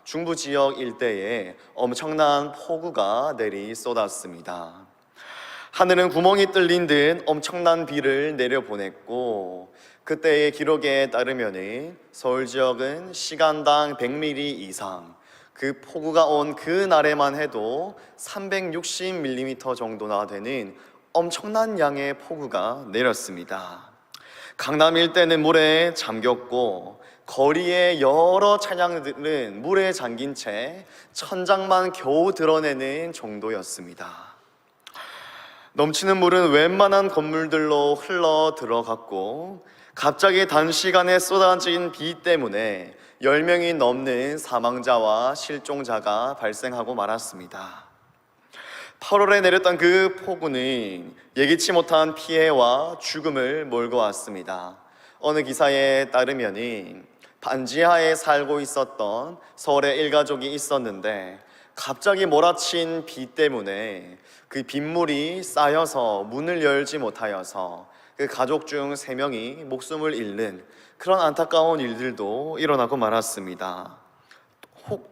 중부 지역 일대에 엄청난 폭우가 내리 쏟았습니다. 하늘은 구멍이 뚫린 듯 엄청난 비를 내려보냈고, 그때의 기록에 따르면 서울 지역은 시간당 100mm 이상, 그 폭우가 온 그날에만 해도 360mm 정도나 되는 엄청난 양의 폭우가 내렸습니다. 강남 일대는 물에 잠겼고, 거리의 여러 차량들은 물에 잠긴 채 천장만 겨우 드러내는 정도였습니다. 넘치는 물은 웬만한 건물들로 흘러 들어갔고, 갑자기 단시간에 쏟아진 비 때문에 10명이 넘는 사망자와 실종자가 발생하고 말았습니다. 8월에 내렸던 그 폭우는 예기치 못한 피해와 죽음을 몰고 왔습니다. 어느 기사에 따르면 반지하에 살고 있었던 서울의 일가족이 있었는데, 갑자기 몰아친 비 때문에 그 빗물이 쌓여서 문을 열지 못하여서 그 가족 중 3명이 목숨을 잃는 그런 안타까운 일들도 일어나고 말았습니다.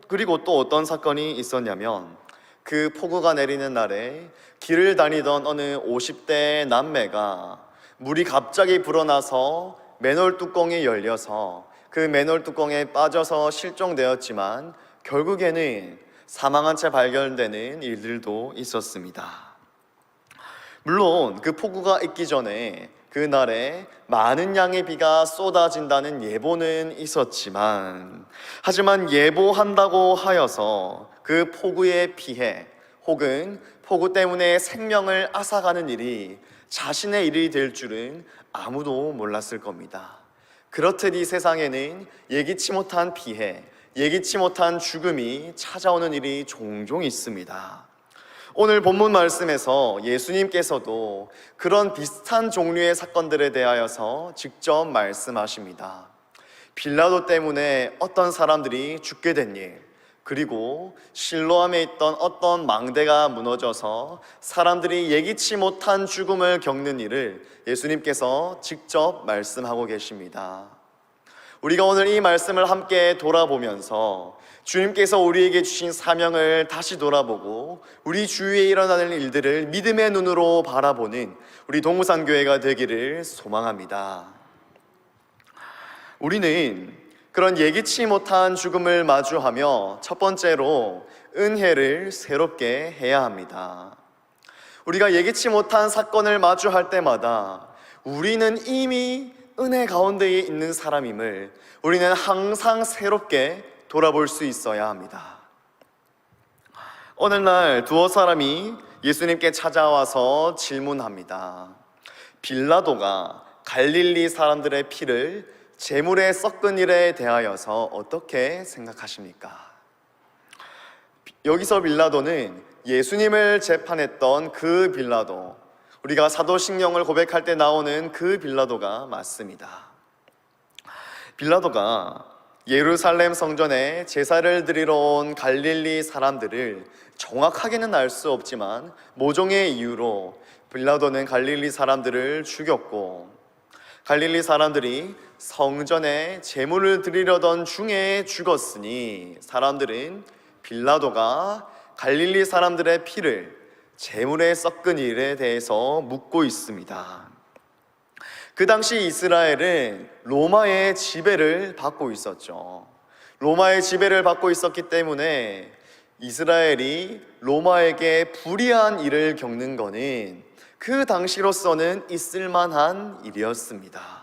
그리고 또 어떤 사건이 있었냐면, 그 폭우가 내리는 날에 길을 다니던 어느 50대 남매가 물이 갑자기 불어나서 맨홀 뚜껑이 열려서 그 맨홀 뚜껑에 빠져서 실종되었지만 결국에는 사망한 채 발견되는 일들도 있었습니다. 물론 그 폭우가 있기 전에 그날에 많은 양의 비가 쏟아진다는 예보는 있었지만, 하지만 예보한다고 하여서 그 폭우의 피해 혹은 폭우 때문에 생명을 앗아가는 일이 자신의 일이 될 줄은 아무도 몰랐을 겁니다. 그렇듯 이 세상에는 예기치 못한 피해, 예기치 못한 죽음이 찾아오는 일이 종종 있습니다. 오늘 본문 말씀에서 예수님께서도 그런 비슷한 종류의 사건들에 대하여서 직접 말씀하십니다. 빌라도 때문에 어떤 사람들이 죽게 된 일, 그리고 실로암에 있던 어떤 망대가 무너져서 사람들이 예기치 못한 죽음을 겪는 일을 예수님께서 직접 말씀하고 계십니다. 우리가 오늘 이 말씀을 함께 돌아보면서 주님께서 우리에게 주신 사명을 다시 돌아보고 우리 주위에 일어나는 일들을 믿음의 눈으로 바라보는 우리 동무산교회가 되기를 소망합니다. 우리는 그런 예기치 못한 죽음을 마주하며 첫 번째로 은혜를 새롭게 해야 합니다. 우리가 예기치 못한 사건을 마주할 때마다 우리는 이미 은혜 가운데에 있는 사람임을 우리는 항상 새롭게 돌아볼 수 있어야 합니다. 어느 날 두어 사람이 예수님께 찾아와서 질문합니다. 빌라도가 갈릴리 사람들의 피를 제물에 섞은 일에 대하여서 어떻게 생각하십니까? 여기서 빌라도는 예수님을 재판했던 그 빌라도, 우리가 사도신경을 고백할 때 나오는 그 빌라도가 맞습니다. 빌라도가 예루살렘 성전에 제사를 드리러 온 갈릴리 사람들을 정확하게는 알 수 없지만 모종의 이유로 빌라도는 갈릴리 사람들을 죽였고, 갈릴리 사람들이 성전에 제물을 드리려던 중에 죽었으니 사람들은 빌라도가 갈릴리 사람들의 피를 제물에 섞은 일에 대해서 묻고 있습니다. 그 당시 이스라엘은 로마의 지배를 받고 있었죠. 로마의 지배를 받고 있었기 때문에 이스라엘이 로마에게 불이한 일을 겪는 것은 그 당시로서는 있을 만한 일이었습니다.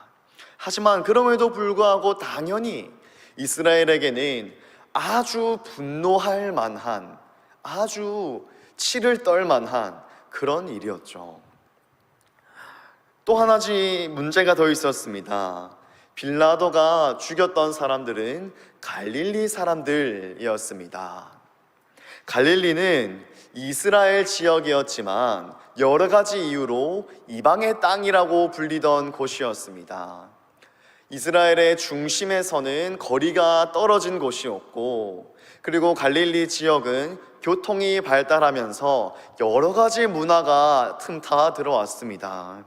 하지만 그럼에도 불구하고 당연히 이스라엘에게는 아주 분노할 만한, 아주 치를 떨 만한 그런 일이었죠. 또 하나지 문제가 더 있었습니다. 빌라도가 죽였던 사람들은 갈릴리 사람들이었습니다. 갈릴리는 이스라엘 지역이었지만 여러 가지 이유로 이방의 땅이라고 불리던 곳이었습니다. 이스라엘의 중심에서는 거리가 떨어진 곳이었고, 그리고 갈릴리 지역은 교통이 발달하면서 여러 가지 문화가 틈타 들어왔습니다.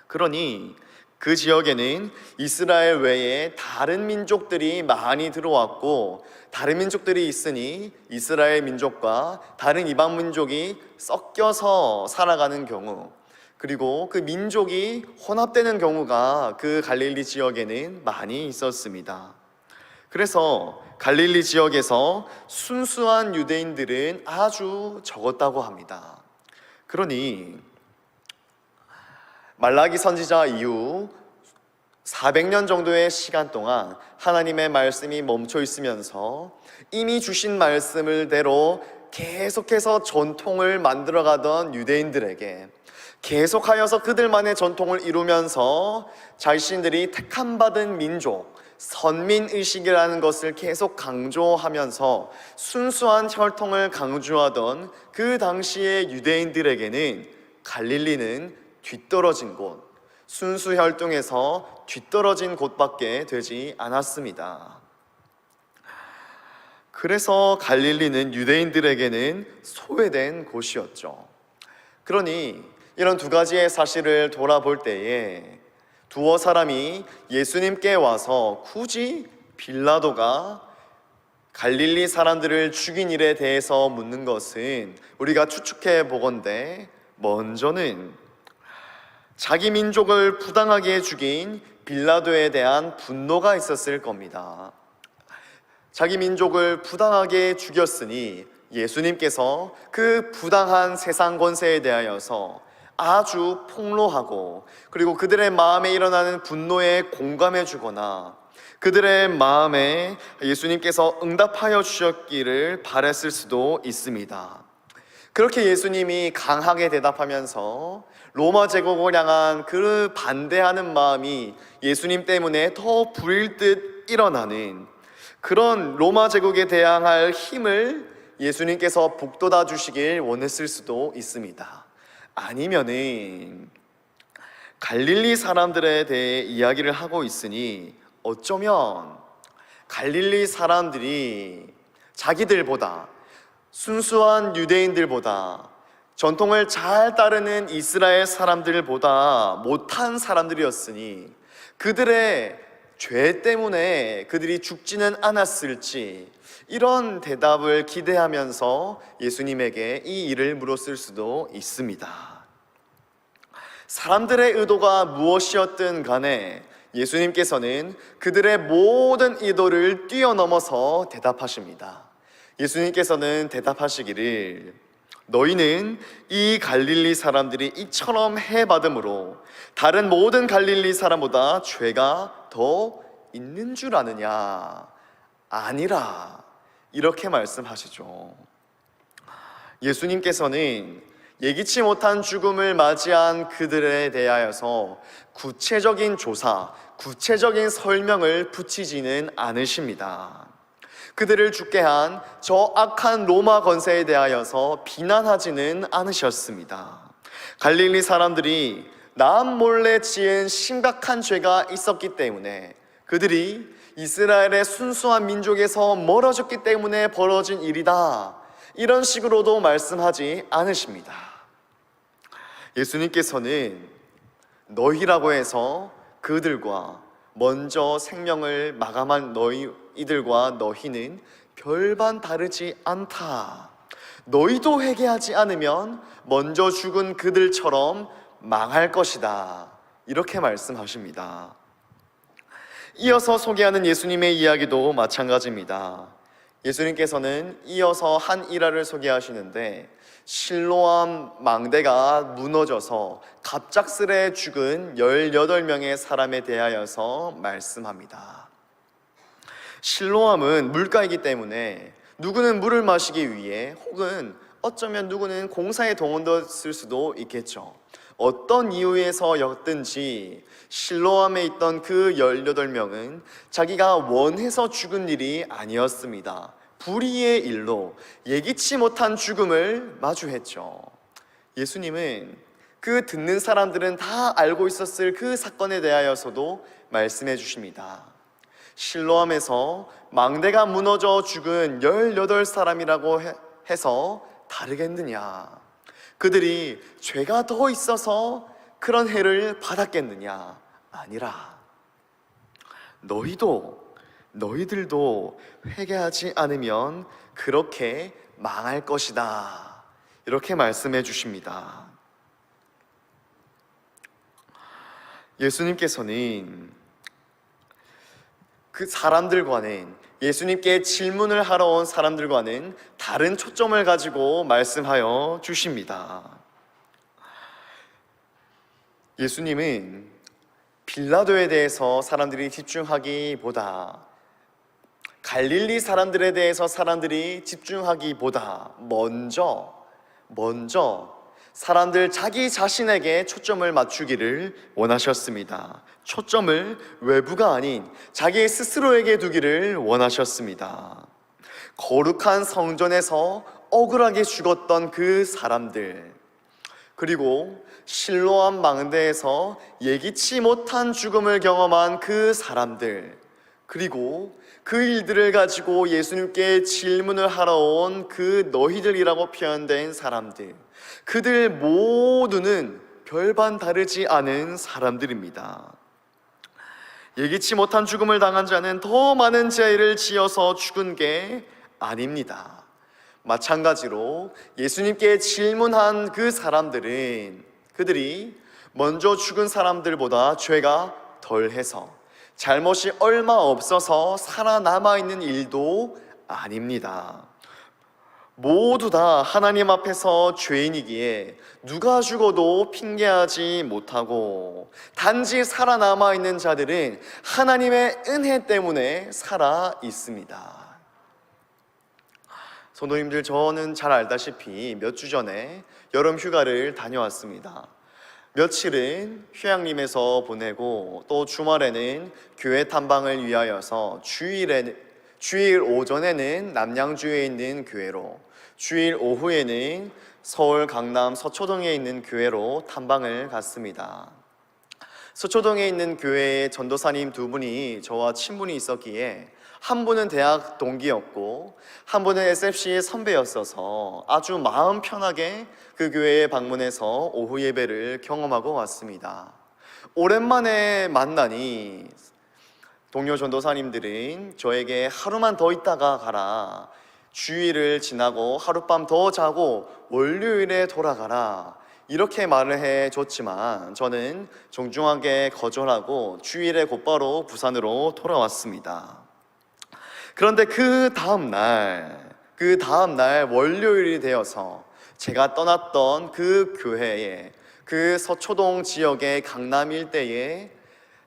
그러니 그 지역에는 이스라엘 외에 다른 민족들이 많이 들어왔고, 다른 민족들이 있으니 이스라엘 민족과 다른 이방 민족이 섞여서 살아가는 경우, 그리고 그 민족이 혼합되는 경우가 그 갈릴리 지역에는 많이 있었습니다. 그래서 갈릴리 지역에서 순수한 유대인들은 아주 적었다고 합니다. 그러니 말라기 선지자 이후 400년 정도의 시간 동안 하나님의 말씀이 멈춰 있으면서 이미 주신 말씀을대로 계속해서 전통을 만들어가던 유대인들에게 계속하여서 그들만의 전통을 이루면서 자신들이 택함받은 민족, 선민의식이라는 것을 계속 강조하면서 순수한 혈통을 강조하던 그 당시의 유대인들에게는 갈릴리는 뒤떨어진 곳, 순수 혈통에서 뒤떨어진 곳밖에 되지 않았습니다. 그래서 갈릴리는 유대인들에게는 소외된 곳이었죠. 그러니 이런 두 가지의 사실을 돌아볼 때에 두어 사람이 예수님께 와서 굳이 빌라도가 갈릴리 사람들을 죽인 일에 대해서 묻는 것은 우리가 추측해 보건대 먼저는 자기 민족을 부당하게 죽인 빌라도에 대한 분노가 있었을 겁니다. 자기 민족을 부당하게 죽였으니 예수님께서 그 부당한 세상 권세에 대하여서 아주 폭로하고, 그리고 그들의 마음에 일어나는 분노에 공감해 주거나 그들의 마음에 예수님께서 응답하여 주셨기를 바랬을 수도 있습니다. 그렇게 예수님이 강하게 대답하면서 로마 제국을 향한 그 반대하는 마음이 예수님 때문에 더 불일 듯 일어나는 그런 로마 제국에 대항할 힘을 예수님께서 북돋아 주시길 원했을 수도 있습니다. 아니면은 갈릴리 사람들에 대해 이야기를 하고 있으니 어쩌면 갈릴리 사람들이 자기들보다, 순수한 유대인들보다, 전통을 잘 따르는 이스라엘 사람들보다 못한 사람들이었으니 그들의 죄 때문에 그들이 죽지는 않았을지, 이런 대답을 기대하면서 예수님에게 이 일을 물었을 수도 있습니다. 사람들의 의도가 무엇이었든 간에 예수님께서는 그들의 모든 의도를 뛰어넘어서 대답하십니다. 예수님께서는 대답하시기를, 너희는 이 갈릴리 사람들이 이처럼 해받음으로 다른 모든 갈릴리 사람보다 죄가 더 있는 줄 아느냐? 아니라, 이렇게 말씀하시죠. 예수님께서는 예기치 못한 죽음을 맞이한 그들에 대하여서 구체적인 조사, 구체적인 설명을 붙이지는 않으십니다. 그들을 죽게 한 저 악한 로마 권세에 대하여서 비난하지는 않으셨습니다. 갈릴리 사람들이 남몰래 지은 심각한 죄가 있었기 때문에, 그들이 이스라엘의 순수한 민족에서 멀어졌기 때문에 벌어진 일이다, 이런 식으로도 말씀하지 않으십니다. 예수님께서는 너희라고 해서 그들과 먼저 생명을 마감한 너희들과 너희는 별반 다르지 않다. 너희도 회개하지 않으면 먼저 죽은 그들처럼 망할 것이다, 이렇게 말씀하십니다. 이어서 소개하는 예수님의 이야기도 마찬가지입니다. 예수님께서는 이어서 한 일화를 소개하시는데, 실로암 망대가 무너져서 갑작스레 죽은 18명의 사람에 대하여서 말씀합니다. 실로암은 물가이기 때문에 누구는 물을 마시기 위해, 혹은 어쩌면 누구는 공사에 동원됐을 수도 있겠죠. 어떤 이유에서였든지 실로암에 있던 그 18명은 자기가 원해서 죽은 일이 아니었습니다. 불의의 일로 예기치 못한 죽음을 마주했죠. 예수님은 그 듣는 사람들은 다 알고 있었을 그 사건에 대하여서도 말씀해 주십니다. 실로암에서 망대가 무너져 죽은 18사람이라고 해서 다르겠느냐? 그들이 죄가 더 있어서 그런 해를 받았겠느냐? 아니라 너희들도 회개하지 않으면 그렇게 망할 것이다. 이렇게 말씀해 주십니다. 예수님께서는 그 사람들과는, 예수님께 질문을 하러 온 사람들과는 다른 초점을 가지고 말씀하여 주십니다. 예수님은 빌라도에 대해서 사람들이 집중하기보다, 갈릴리 사람들에 대해서 사람들이 집중하기보다 먼저 사람들 자기 자신에게 초점을 맞추기를 원하셨습니다. 초점을 외부가 아닌 자기 스스로에게 두기를 원하셨습니다. 거룩한 성전에서 억울하게 죽었던 그 사람들, 그리고 실로암 망대에서 예기치 못한 죽음을 경험한 그 사람들, 그리고 그 일들을 가지고 예수님께 질문을 하러 온 그 너희들이라고 표현된 사람들, 그들 모두는 별반 다르지 않은 사람들입니다. 예기치 못한 죽음을 당한 자는 더 많은 죄를 지어서 죽은 게 아닙니다. 마찬가지로 예수님께 질문한 그 사람들은, 그들이 먼저 죽은 사람들보다 죄가 덜해서, 잘못이 얼마 없어서 살아남아 있는 일도 아닙니다. 모두 다 하나님 앞에서 죄인이기에 누가 죽어도 핑계하지 못하고, 단지 살아남아 있는 자들은 하나님의 은혜 때문에 살아 있습니다. 성도님들, 저는 잘 알다시피 몇 주 전에 여름 휴가를 다녀왔습니다. 며칠은 휴양림에서 보내고, 또 주말에는 교회 탐방을 위하여서 주일 오전에는 남양주에 있는 교회로, 주일 오후에는 서울 강남 서초동에 있는 교회로 탐방을 갔습니다. 서초동에 있는 교회에 전도사님 두 분이 저와 친분이 있었기에, 한 분은 대학 동기였고 한 분은 SFC 선배였어서 아주 마음 편하게 그 교회에 방문해서 오후 예배를 경험하고 왔습니다. 오랜만에 만나니 동료 전도사님들은 저에게 하루만 더 있다가 가라, 주일을 지나고 하룻밤 더 자고 월요일에 돌아가라, 이렇게 말을 해줬지만 저는 정중하게 거절하고 주일에 곧바로 부산으로 돌아왔습니다. 그런데 그 다음날 월요일이 되어서 제가 떠났던 그 교회에, 그 서초동 지역의 강남 일대에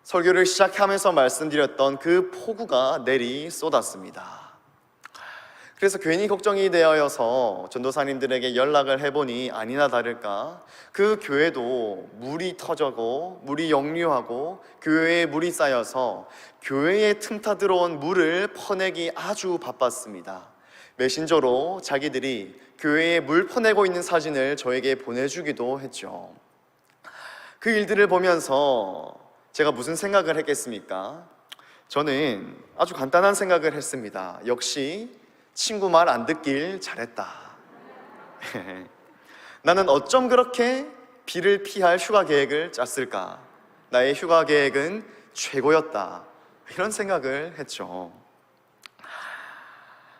설교를 시작하면서 말씀드렸던 그 폭우가 내리 쏟았습니다. 그래서 괜히 걱정이 되어서 전도사님들에게 연락을 해보니 아니나 다를까 그 교회도 물이 터져고 물이 역류하고 교회에 물이 쌓여서 교회에 틈타 들어온 물을 퍼내기 아주 바빴습니다. 메신저로 자기들이 교회에 물 퍼내고 있는 사진을 저에게 보내주기도 했죠. 그 일들을 보면서 제가 무슨 생각을 했겠습니까? 저는 아주 간단한 생각을 했습니다. 역시 친구 말 안 듣길 잘했다. 나는 어쩜 그렇게 비를 피할 휴가 계획을 짰을까? 나의 휴가 계획은 최고였다. 이런 생각을 했죠.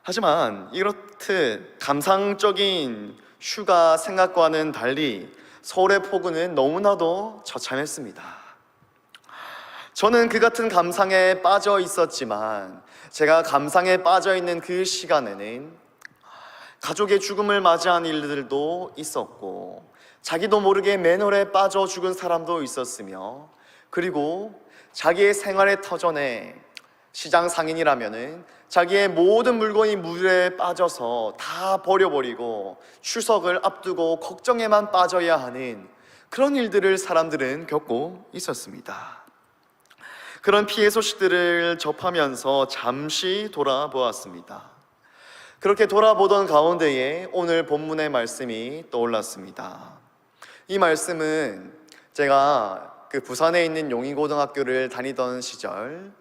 하지만 이렇듯 감상적인 휴가 생각과는 달리 서울의 폭우는 너무나도 처참했습니다. 저는 그 같은 감상에 빠져 있었지만, 제가 감상에 빠져 있는 그 시간에는 가족의 죽음을 맞이한 일들도 있었고, 자기도 모르게 맨홀에 빠져 죽은 사람도 있었으며, 그리고 자기의 생활의 터전에, 시장 상인이라면은 자기의 모든 물건이 물에 빠져서 다 버려버리고 추석을 앞두고 걱정에만 빠져야 하는 그런 일들을 사람들은 겪고 있었습니다. 그런 피해 소식들을 접하면서 잠시 돌아보았습니다. 그렇게 돌아보던 가운데에 오늘 본문의 말씀이 떠올랐습니다. 이 말씀은 제가 그 부산에 있는 용인고등학교를 다니던 시절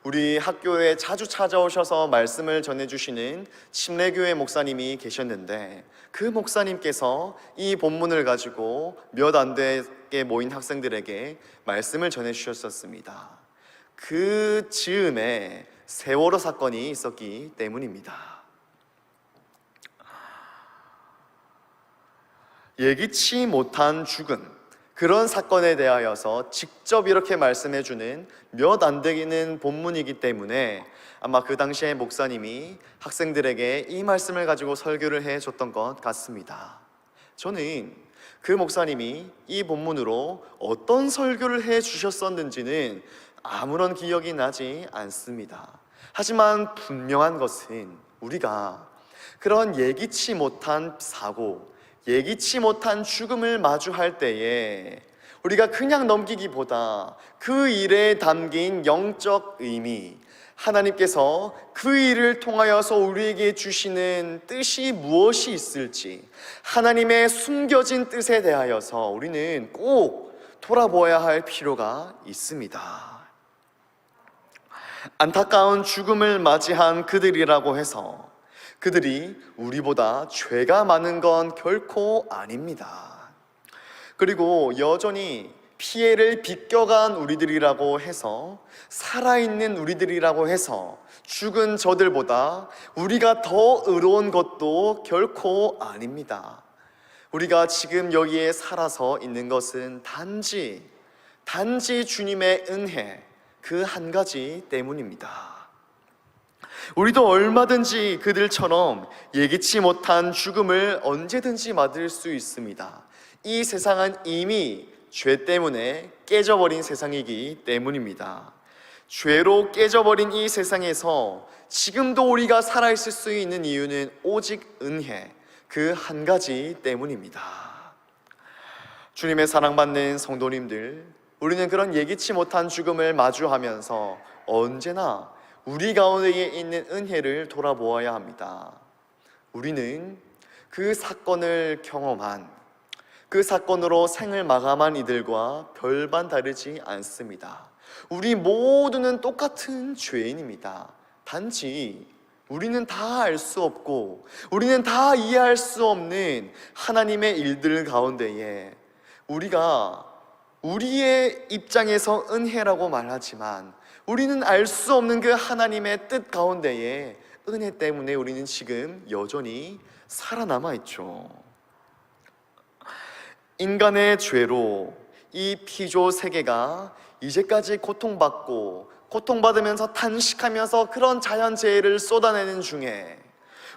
우리 학교에 자주 찾아오셔서 말씀을 전해주시는 침례교회 목사님이 계셨는데, 그 목사님께서 이 본문을 가지고 몇 안 함께 모인 학생들에게 말씀을 전해주셨었습니다. 그 즈음에 세월호 사건이 있었기 때문입니다. 예기치 못한 죽음, 그런 사건에 대하여서 직접 이렇게 말씀해주는 몇 안 되는 본문이기 때문에 아마 그 당시에 목사님이 학생들에게 이 말씀을 가지고 설교를 해줬던 것 같습니다. 저는 그 목사님이 이 본문으로 어떤 설교를 해주셨었는지는 아무런 기억이 나지 않습니다. 하지만 분명한 것은 우리가 그런 예기치 못한 사고, 예기치 못한 죽음을 마주할 때에 우리가 그냥 넘기기보다 그 일에 담긴 영적 의미, 하나님께서 그 일을 통하여서 우리에게 주시는 뜻이 무엇이 있을지, 하나님의 숨겨진 뜻에 대하여서 우리는 꼭 돌아보아야 할 필요가 있습니다. 안타까운 죽음을 맞이한 그들이라고 해서 그들이 우리보다 죄가 많은 건 결코 아닙니다. 그리고 여전히 피해를 비껴간 우리들이라고 해서, 살아있는 우리들이라고 해서 죽은 저들보다 우리가 더 의로운 것도 결코 아닙니다. 우리가 지금 여기에 살아서 있는 것은 단지 주님의 은혜 그 한 가지 때문입니다. 우리도 얼마든지 그들처럼 예기치 못한 죽음을 언제든지 맞을 수 있습니다. 이 세상은 이미 죄 때문에 깨져버린 세상이기 때문입니다. 죄로 깨져버린 이 세상에서 지금도 우리가 살아있을 수 있는 이유는 오직 은혜 그 한 가지 때문입니다. 주님의 사랑받는 성도님들, 우리는 그런 예기치 못한 죽음을 마주하면서 언제나 우리 가운데 있는 은혜를 돌아보아야 합니다. 우리는 그 사건을 경험한, 그 사건으로 생을 마감한 이들과 별반 다르지 않습니다. 우리 모두는 똑같은 죄인입니다. 단지 우리는 다 알 수 없고 우리는 다 이해할 수 없는 하나님의 일들 가운데에 우리가 우리의 입장에서 은혜라고 말하지만 우리는 알 수 없는 그 하나님의 뜻 가운데에 은혜 때문에 우리는 지금 여전히 살아남아 있죠. 인간의 죄로 이 피조 세계가 이제까지 고통받으면서 탄식하면서 그런 자연재해를 쏟아내는 중에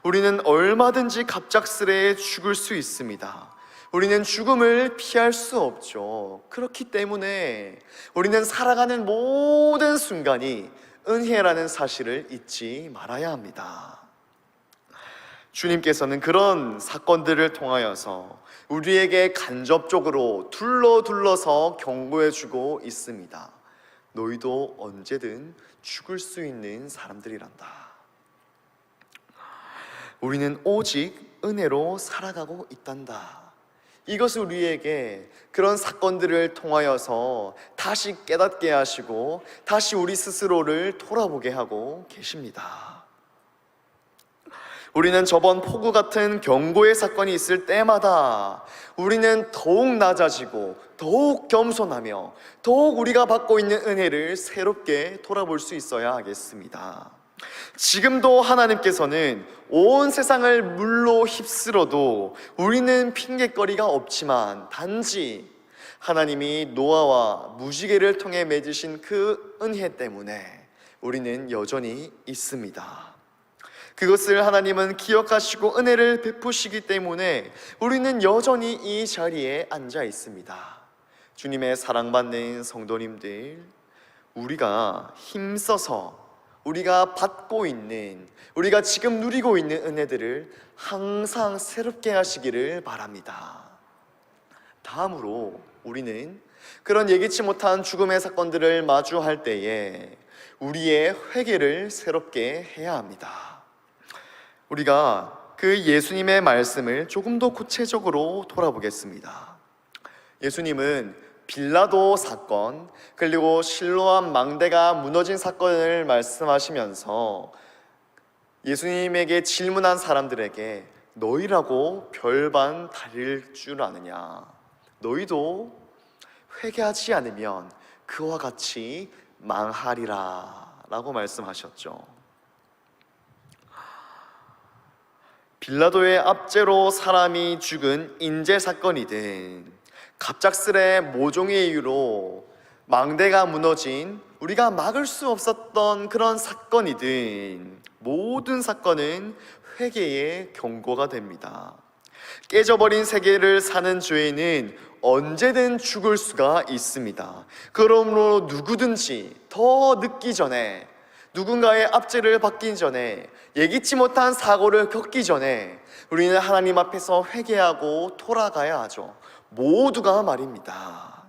우리는 얼마든지 갑작스레 죽을 수 있습니다. 우리는 죽음을 피할 수 없죠. 그렇기 때문에 우리는 살아가는 모든 순간이 은혜라는 사실을 잊지 말아야 합니다. 주님께서는 그런 사건들을 통하여서 우리에게 간접적으로 둘러서 경고해주고 있습니다. 너희도 언제든 죽을 수 있는 사람들이란다. 우리는 오직 은혜로 살아가고 있단다. 이것을 우리에게 그런 사건들을 통하여서 다시 깨닫게 하시고 다시 우리 스스로를 돌아보게 하고 계십니다. 우리는 저번 폭우 같은 경고의 사건이 있을 때마다 우리는 더욱 낮아지고 더욱 겸손하며 더욱 우리가 받고 있는 은혜를 새롭게 돌아볼 수 있어야 하겠습니다. 지금도 하나님께서는 온 세상을 물로 휩쓸어도 우리는 핑계거리가 없지만 단지 하나님이 노아와 무지개를 통해 맺으신 그 은혜 때문에 우리는 여전히 있습니다. 그것을 하나님은 기억하시고 은혜를 베푸시기 때문에 우리는 여전히 이 자리에 앉아 있습니다. 주님의 사랑받는 성도님들, 우리가 힘써서 우리가 받고 있는, 우리가 지금 누리고 있는 은혜들을 항상 새롭게 하시기를 바랍니다. 다음으로 우리는 그런 예기치 못한 죽음의 사건들을 마주할 때에 우리의 회개를 새롭게 해야 합니다. 우리가 그 예수님의 말씀을 조금 더 구체적으로 돌아보겠습니다. 예수님은 빌라도 사건, 그리고 실로암 망대가 무너진 사건을 말씀하시면서 예수님에게 질문한 사람들에게 너희라고 별반 다를 줄 아느냐? 너희도 회개하지 않으면 그와 같이 망하리라 라고 말씀하셨죠. 빌라도의 압제로 사람이 죽은 인재 사건이든 갑작스레 모종의 이유로 망대가 무너진 우리가 막을 수 없었던 그런 사건이든 모든 사건은 회개의 경고가 됩니다. 깨져버린 세계를 사는 죄인은 언제든 죽을 수가 있습니다. 그러므로 누구든지 더 늦기 전에, 누군가의 압제를 받기 전에, 예기치 못한 사고를 겪기 전에 우리는 하나님 앞에서 회개하고 돌아가야 하죠. 모두가 말입니다.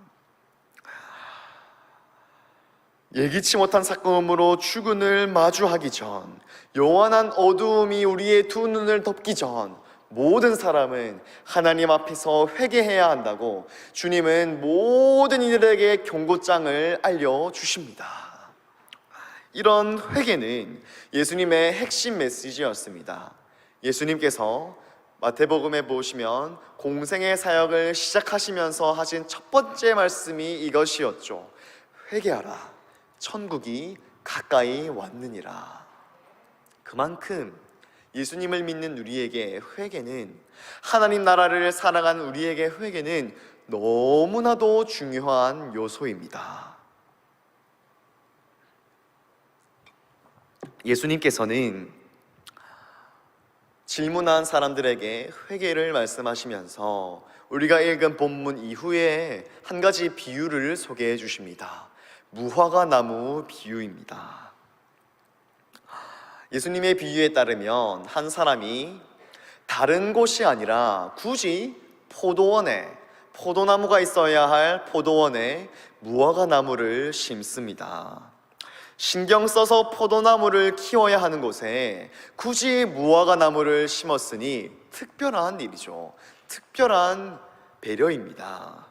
예기치 못한 사건으로 죽음을 마주하기 전, 요한한 어두움이 우리의 두 눈을 덮기 전 모든 사람은 하나님 앞에서 회개해야 한다고 주님은 모든 이들에게 경고장을 알려주십니다. 이런 회개는 예수님의 핵심 메시지였습니다. 예수님께서 마태복음에 보시면 공생의 사역을 시작하시면서 하신 첫 번째 말씀이 이것이었죠. 회개하라, 천국이 가까이 왔느니라. 그만큼 예수님을 믿는 우리에게 회개는, 하나님 나라를 살아가는 우리에게 회개는 너무나도 중요한 요소입니다. 예수님께서는 질문한 사람들에게 회개를 말씀하시면서 우리가 읽은 본문 이후에 한 가지 비유를 소개해 주십니다. 무화과 나무 비유입니다. 예수님의 비유에 따르면 한 사람이 다른 곳이 아니라 굳이 포도나무가 있어야 할 포도원에 무화과 나무를 심습니다. 신경 써서 포도나무를 키워야 하는 곳에 굳이 무화과 나무를 심었으니 특별한 일이죠. 특별한 배려입니다.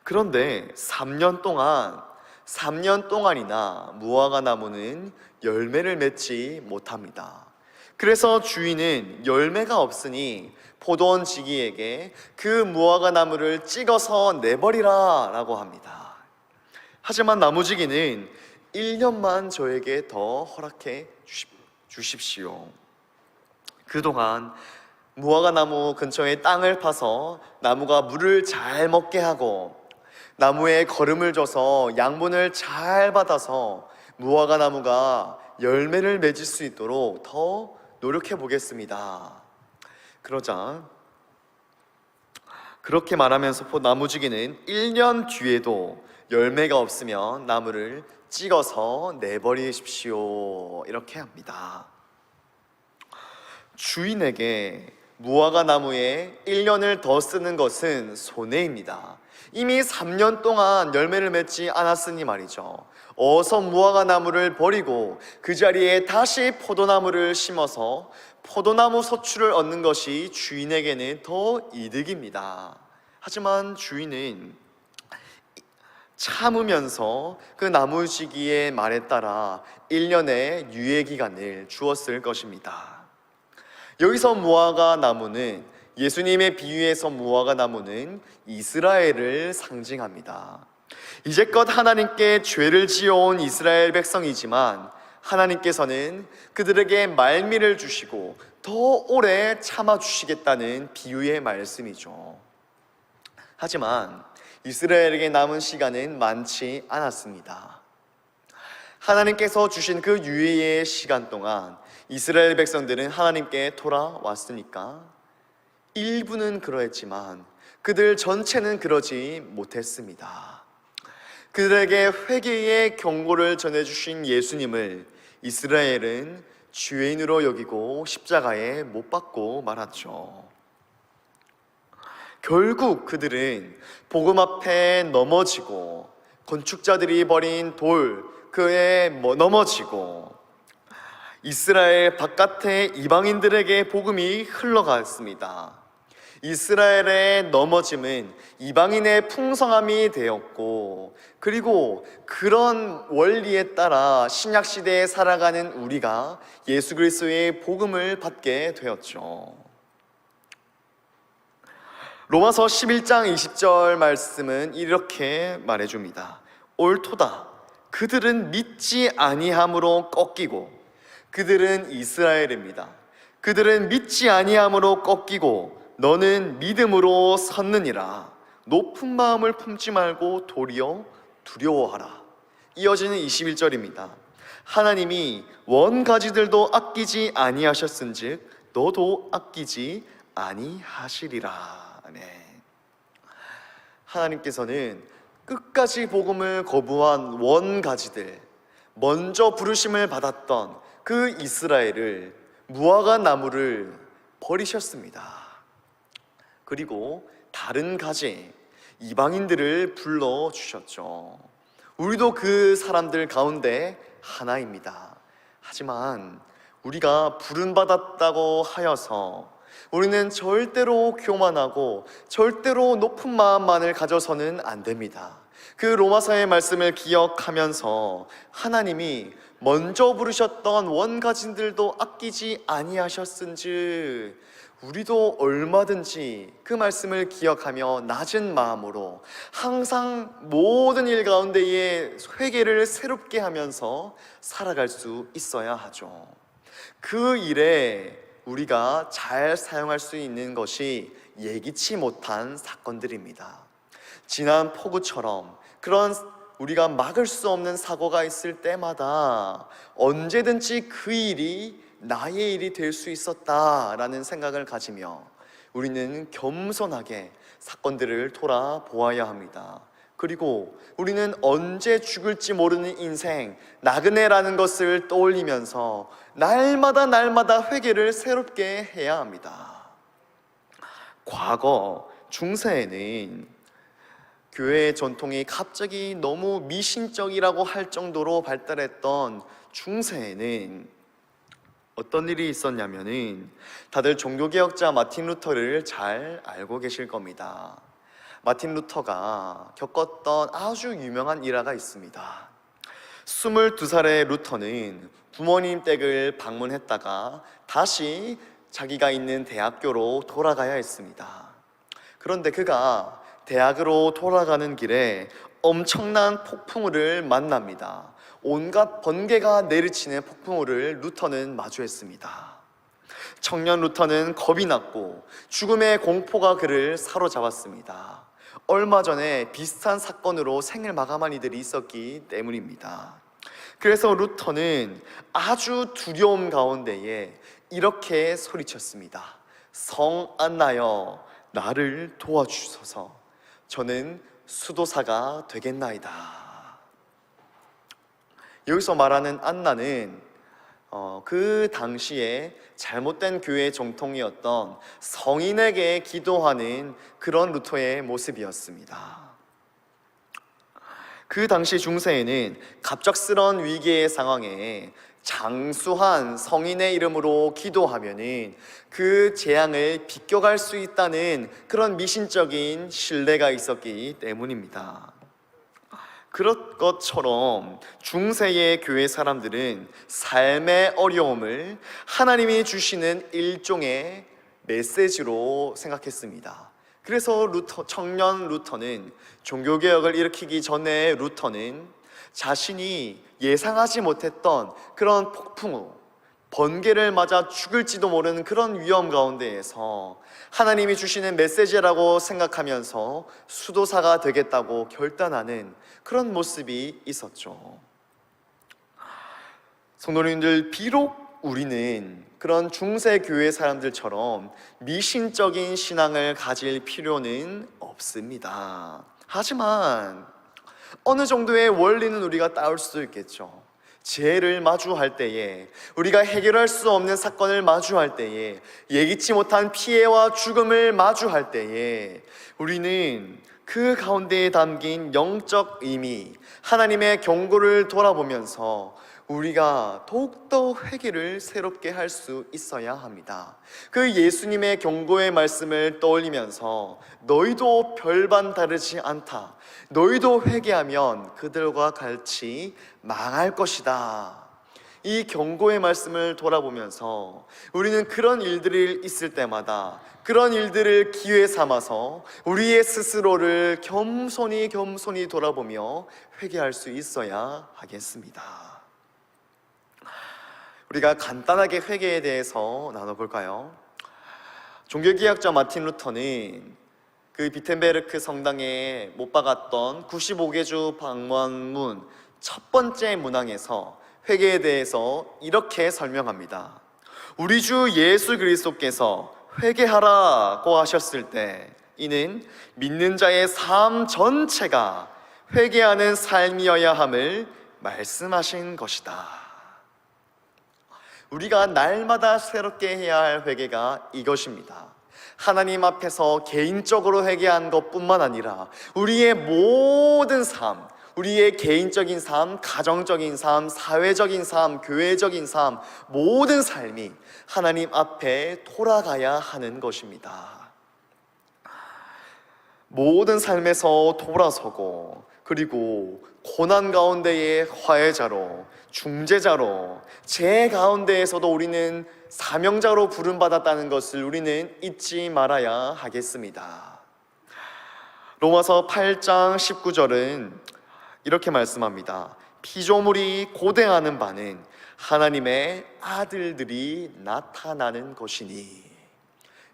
그런데 3년 동안이나 무화과 나무는 열매를 맺지 못합니다. 그래서 주인은 열매가 없으니 포도원 지기에게 그 무화과 나무를 찍어서 내버리라 라고 합니다. 하지만 나무지기는 1년만 저에게 더 허락해 주십시오. 그동안 무화과 나무 근처에 땅을 파서 나무가 물을 잘 먹게 하고 나무에 거름을 줘서 양분을 잘 받아서 무화과 나무가 열매를 맺을 수 있도록 더 노력해 보겠습니다. 그러자 그렇게 말하면서 나무지기는 1년 뒤에도 열매가 없으면 나무를 찍어서 내버리십시오 이렇게 합니다. 주인에게 무화과 나무에 1년을 더 쓰는 것은 손해입니다. 이미 3년 동안 열매를 맺지 않았으니 말이죠. 어서 무화과 나무를 버리고 그 자리에 다시 포도나무를 심어서 포도나무 소출을 얻는 것이 주인에게는 더 이득입니다. 하지만 주인은 참으면서 그 나무지기의 말에 따라 1년의 유예기간을 주었을 것입니다. 여기서 무화과 나무는, 예수님의 비유에서 무화과 나무는 이스라엘을 상징합니다. 이제껏 하나님께 죄를 지어온 이스라엘 백성이지만 하나님께서는 그들에게 말미를 주시고 더 오래 참아주시겠다는 비유의 말씀이죠. 하지만 이스라엘에게 남은 시간은 많지 않았습니다. 하나님께서 주신 그 유예의 시간 동안 이스라엘 백성들은 하나님께 돌아왔으니까 일부는 그러했지만 그들 전체는 그러지 못했습니다. 그들에게 회개의 경고를 전해주신 예수님을 이스라엘은 죄인으로 여기고 십자가에 못 박고 말았죠. 결국 그들은 복음 앞에 넘어지고 건축자들이 버린 돌 그에 넘어지고 이스라엘 바깥의 이방인들에게 복음이 흘러갔습니다. 이스라엘의 넘어짐은 이방인의 풍성함이 되었고, 그리고 그런 원리에 따라 신약 시대에 살아가는 우리가 예수 그리스도의 복음을 받게 되었죠. 로마서 11장 20절 말씀은 이렇게 말해줍니다. 옳도다. 그들은 믿지 아니함으로 꺾이고, 그들은 이스라엘입니다. 그들은 믿지 아니함으로 꺾이고 너는 믿음으로 섰느니라. 높은 마음을 품지 말고 도리어 두려워하라. 이어지는 21절입니다. 하나님이 원가지들도 아끼지 아니하셨은즉 너도 아끼지 아니하시리라. 네. 하나님께서는 끝까지 복음을 거부한 원가지들, 먼저 부르심을 받았던 그 이스라엘을, 무화과 나무를 버리셨습니다. 그리고 다른 가지, 이방인들을 불러주셨죠. 우리도 그 사람들 가운데 하나입니다. 하지만 우리가 부름받았다고 하여서 우리는 절대로 교만하고 절대로 높은 마음만을 가져서는 안 됩니다. 그 로마서의 말씀을 기억하면서 하나님이 먼저 부르셨던 원가진들도 아끼지 아니하셨은즉 우리도 얼마든지 그 말씀을 기억하며 낮은 마음으로 항상 모든 일 가운데에 회개를 새롭게 하면서 살아갈 수 있어야 하죠. 그 일에 우리가 잘 사용할 수 있는 것이 예기치 못한 사건들입니다. 지난 폭우처럼 그런 우리가 막을 수 없는 사고가 있을 때마다 언제든지 그 일이 나의 일이 될 수 있었다라는 생각을 가지며 우리는 겸손하게 사건들을 돌아보아야 합니다. 그리고 우리는 언제 죽을지 모르는 인생, 나그네라는 것을 떠올리면서 날마다 회개를 새롭게 해야 합니다. 과거 중세에는 교회의 전통이 갑자기 너무 미신적이라고 할 정도로 발달했던 중세에는 어떤 일이 있었냐면은 다들 종교개혁자 마틴 루터를 잘 알고 계실 겁니다. 마틴 루터가 겪었던 아주 유명한 일화가 있습니다. 22살의 루터는 부모님 댁을 방문했다가 다시 자기가 있는 대학교로 돌아가야 했습니다. 그런데 그가 대학으로 돌아가는 길에 엄청난 폭풍우를 만납니다. 온갖 번개가 내리치는 폭풍우를 루터는 마주했습니다. 청년 루터는 겁이 났고 죽음의 공포가 그를 사로잡았습니다. 얼마 전에 비슷한 사건으로 생을 마감한 이들이 있었기 때문입니다. 그래서 루터는 아주 두려움 가운데에 이렇게 소리쳤습니다. 성 안나여, 나를 도와주소서. 저는 수도사가 되겠나이다. 여기서 말하는 안나는 그 당시에 잘못된 교회의 정통이었던 성인에게 기도하는 그런 루터의 모습이었습니다. 그 당시 중세에는 갑작스러운 위기의 상황에 장수한 성인의 이름으로 기도하면은 그 재앙을 비껴갈 수 있다는 그런 미신적인 신뢰가 있었기 때문입니다. 그런 것처럼 중세의 교회 사람들은 삶의 어려움을 하나님이 주시는 일종의 메시지로 생각했습니다. 그래서 청년 루터는, 종교개혁을 일으키기 전에 루터는 자신이 예상하지 못했던 그런 폭풍우, 번개를 맞아 죽을지도 모르는 그런 위험 가운데에서 하나님이 주시는 메시지라고 생각하면서 수도사가 되겠다고 결단하는 그런 모습이 있었죠. 성도님들, 비록 우리는 그런 중세 교회 사람들처럼 미신적인 신앙을 가질 필요는 없습니다. 하지만 어느 정도의 원리는 우리가 따올 수도 있겠죠. 재해를 마주할 때에, 우리가 해결할 수 없는 사건을 마주할 때에, 예기치 못한 피해와 죽음을 마주할 때에 우리는 그 가운데에 담긴 영적 의미, 하나님의 경고를 돌아보면서 우리가 더욱더 회개를 새롭게 할 수 있어야 합니다. 그 예수님의 경고의 말씀을 떠올리면서 너희도 별반 다르지 않다, 너희도 회개하면 그들과 같이 망할 것이다, 이 경고의 말씀을 돌아보면서 우리는 그런 일들이 있을 때마다 그런 일들을 기회 삼아서 우리의 스스로를 겸손히 돌아보며 회개할 수 있어야 하겠습니다. 우리가 간단하게 회개에 대해서 나눠볼까요? 종교개혁자 마틴 루터는 그 비텐베르크 성당에 못 박았던 95개 주 방문문 첫 번째 문항에서 회개에 대해서 이렇게 설명합니다. 우리 주 예수 그리스도께서 회개하라고 하셨을 때 이는 믿는 자의 삶 전체가 회개하는 삶이어야 함을 말씀하신 것이다. 우리가 날마다 새롭게 해야 할 회개가 이것입니다. 하나님 앞에서 개인적으로 회개한 것뿐만 아니라 우리의 모든 삶, 우리의 개인적인 삶, 가정적인 삶, 사회적인 삶, 교회적인 삶, 모든 삶이 하나님 앞에 돌아가야 하는 것입니다. 모든 삶에서 돌아서고 그리고 고난 가운데의 화해자로, 중재자로, 제 가운데에서도 우리는 사명자로 부름받았다는 것을 우리는 잊지 말아야 하겠습니다. 로마서 8장 19절은 이렇게 말씀합니다. 피조물이 고대하는 바는 하나님의 아들들이 나타나는 것이니.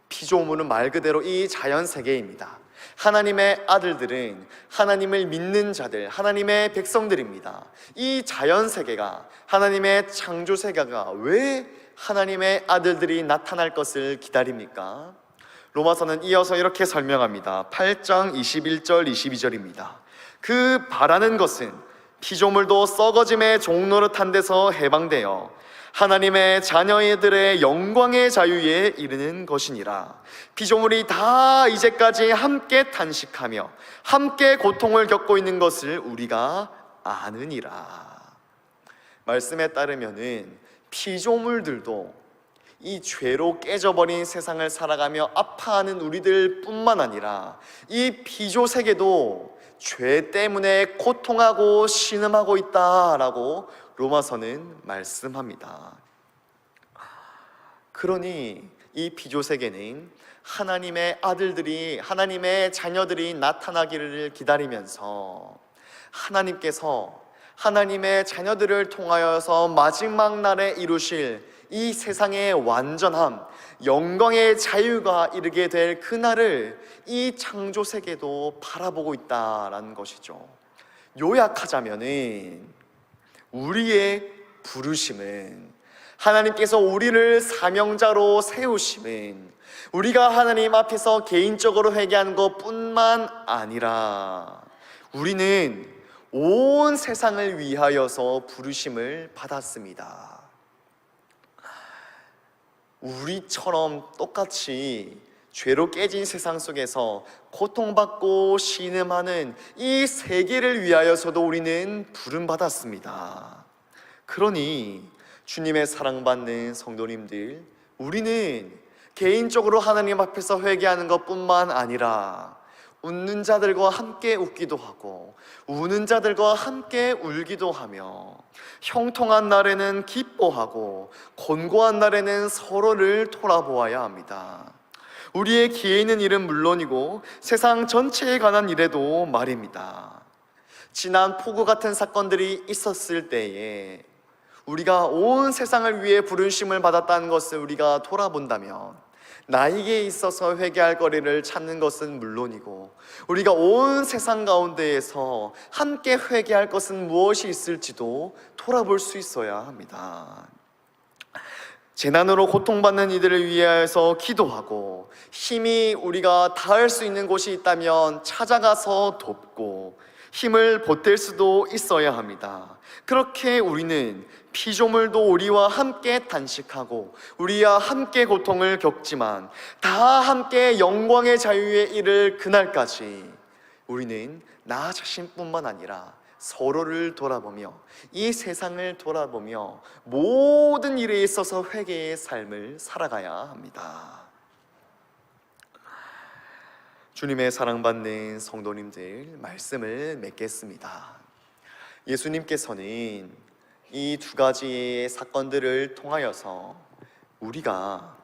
피조물은 말 그대로 이 자연세계입니다. 하나님의 아들들은 하나님을 믿는 자들, 하나님의 백성들입니다. 이 자연세계가, 하나님의 창조세계가 왜 하나님의 아들들이 나타날 것을 기다립니까? 로마서는 이어서 이렇게 설명합니다. 8장 21절 22절입니다. 그 바라는 것은 피조물도 썩어짐의 종노릇한 데서 해방되어 하나님의 자녀들의 영광의 자유에 이르는 것이니라. 피조물이 다 이제까지 함께 탄식하며 함께 고통을 겪고 있는 것을 우리가 아느니라. 말씀에 따르면은 피조물들도 이 죄로 깨져버린 세상을 살아가며 아파하는 우리들 뿐만 아니라 이 피조세계도 죄 때문에 고통하고 신음하고 있다라고 로마서는 말씀합니다. 그러니 이 피조세계는 하나님의 아들들이, 하나님의 자녀들이 나타나기를 기다리면서 하나님께서 하나님의 자녀들을 통하여서 마지막 날에 이루실 이 세상의 완전함, 영광의 자유가 이르게 될 그날을 이 창조세계도 바라보고 있다라는 것이죠. 요약하자면은 우리의 부르심은, 하나님께서 우리를 사명자로 세우심은 우리가 하나님 앞에서 개인적으로 회개하는 것뿐만 아니라 우리는 온 세상을 위하여서 부르심을 받았습니다. 우리처럼 똑같이 죄로 깨진 세상 속에서 고통받고 신음하는 이 세계를 위하여서도 우리는 부름받았습니다. 그러니 주님의 사랑받는 성도님들, 우리는 개인적으로 하나님 앞에서 회개하는 것뿐만 아니라 웃는 자들과 함께 웃기도 하고 우는 자들과 함께 울기도 하며 형통한 날에는 기뻐하고 곤고한 날에는 서로를 돌아보아야 합니다. 우리의 기회 있는 일은 물론이고 세상 전체에 관한 일에도 말입니다. 지난 폭우 같은 사건들이 있었을 때에 우리가 온 세상을 위해 부르심을 받았다는 것을 우리가 돌아본다면 나에게 있어서 회개할 거리를 찾는 것은 물론이고 우리가 온 세상 가운데에서 함께 회개할 것은 무엇이 있을지도 돌아볼 수 있어야 합니다. 재난으로 고통받는 이들을 위하여서 기도하고 힘이 우리가 닿을 수 있는 곳이 있다면 찾아가서 돕고 힘을 보탤 수도 있어야 합니다. 그렇게 우리는 피조물도 우리와 함께 탄식하고 우리와 함께 고통을 겪지만 다 함께 영광의 자유에 이를 그날까지 우리는 나 자신뿐만 아니라 서로를 돌아보며 이 세상을 돌아보며 모든 일에 있어서 회개의 삶을 살아가야 합니다. 주님의 사랑받는 성도님들, 말씀을 맺겠습니다. 예수님께서는 이 두 가지 사건들을 통하여서 우리가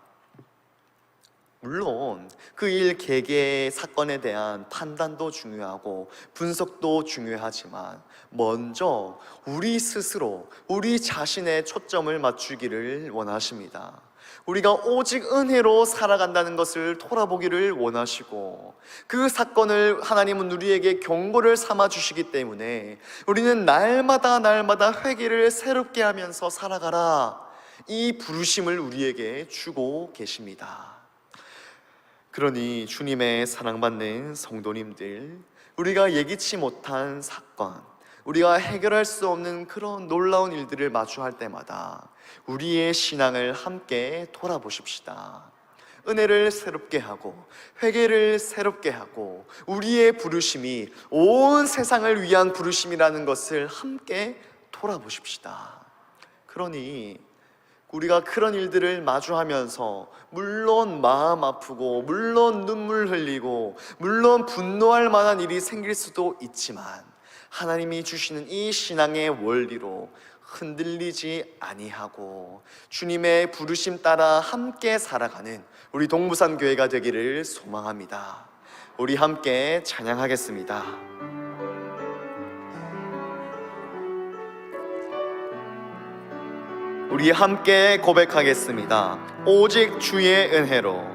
물론 그 일 개개의 사건에 대한 판단도 중요하고 분석도 중요하지만 먼저 우리 스스로 우리 자신의 초점을 맞추기를 원하십니다. 우리가 오직 은혜로 살아간다는 것을 돌아보기를 원하시고, 그 사건을 하나님은 우리에게 경고를 삼아 주시기 때문에 우리는 날마다 회개를 새롭게 하면서 살아가라, 이 부르심을 우리에게 주고 계십니다. 그러니 주님의 사랑받는 성도님들, 우리가 예기치 못한 사건, 우리가 해결할 수 없는 그런 놀라운 일들을 마주할 때마다 우리의 신앙을 함께 돌아보십시다. 은혜를 새롭게 하고 회개를 새롭게 하고 우리의 부르심이 온 세상을 위한 부르심이라는 것을 함께 돌아보십시다. 그러니 우리가 그런 일들을 마주하면서 물론 마음 아프고 물론 눈물 흘리고 물론 분노할 만한 일이 생길 수도 있지만 하나님이 주시는 이 신앙의 원리로 흔들리지 아니하고 주님의 부르심 따라 함께 살아가는 우리 동부산 교회가 되기를 소망합니다. 우리 함께 찬양하겠습니다. 우리 함께 고백하겠습니다. 오직 주의 은혜로.